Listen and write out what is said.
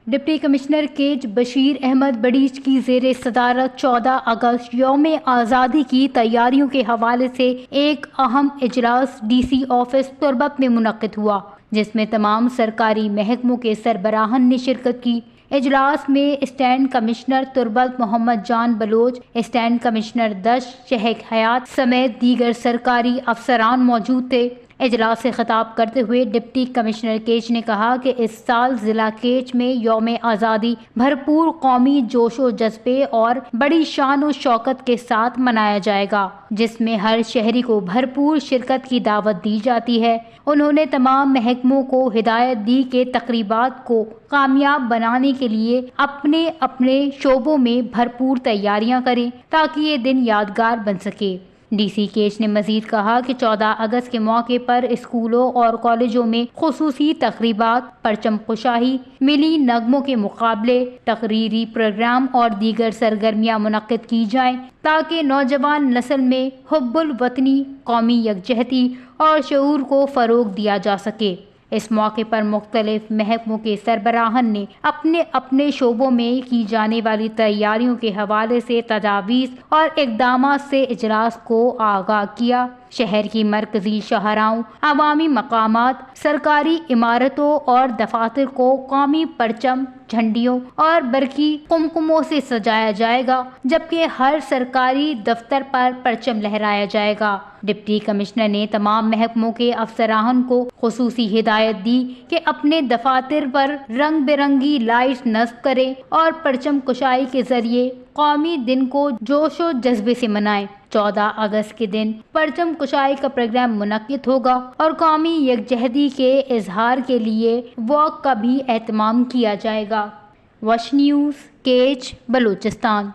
Deputy commissioner Kech Bashir Ahmed Bareech کی زیر صدارت 14 اگست یوم آزادی کی تیاریوں کے حوالے سے ایک اہم اجلاس ڈی سی آفس تربت میں منعقد ہوا، جس میں تمام سرکاری محکموں کے سربراہان نے شرکت کی۔ اجلاس میں اسٹینڈ کمشنر تربت محمد جان بلوچ، اسٹینڈ کمشنر دشت شیخ حیات سمیت دیگر سرکاری افسران موجود تھے۔ اجلاس سے خطاب کرتے ہوئے ڈپٹی کمشنر کیچ نے کہا کہ اس سال ضلع کیچ میں یوم آزادی بھرپور قومی جوش و جذبے اور بڑی شان و شوکت کے ساتھ منایا جائے گا، جس میں ہر شہری کو بھرپور شرکت کی دعوت دی جاتی ہے۔ انہوں نے تمام محکموں کو ہدایت دی کہ تقریبات کو کامیاب بنانے کے لیے اپنے اپنے شعبوں میں بھرپور تیاریاں کریں تاکہ یہ دن یادگار بن سکے۔ ڈی سی کیچ نے مزید کہا کہ 14 اگست کے موقع پر اسکولوں اور کالجوں میں خصوصی تقریبات، پرچم کشائی، ملی نغموں کے مقابلے، تقریری پروگرام اور دیگر سرگرمیاں منعقد کی جائیں تاکہ نوجوان نسل میں حب الوطنی، قومی یکجہتی اور شعور کو فروغ دیا جا سکے۔ اس موقع پر مختلف محکموں کے سربراہان نے اپنے اپنے شعبوں میں کی جانے والی تیاریوں کے حوالے سے تجاویز اور اقدامات سے اجلاس کو آگاہ کیا۔ شہر کی مرکزی شاہراہوں، عوامی مقامات، سرکاری عمارتوں اور دفاتر کو قومی پرچم، جھنڈیوں اور برقی قمقموں سے سجایا جائے گا، جبکہ ہر سرکاری دفتر پر پرچم لہرایا جائے گا۔ ڈپٹی کمشنر نے تمام محکموں کے افسران کو خصوصی ہدایت دی کہ اپنے دفاتر پر رنگ برنگی لائٹس نصب کریں اور پرچم کشائی کے ذریعے قومی دن کو جوش و جذبے سے منائیں۔ 14 اگست کے دن پرچم کشائی کا پروگرام منعقد ہوگا اور قومی یکجہتی کے اظہار کے لیے واک کا بھی اہتمام کیا جائے گا۔ وش نیوز، کیچ، بلوچستان۔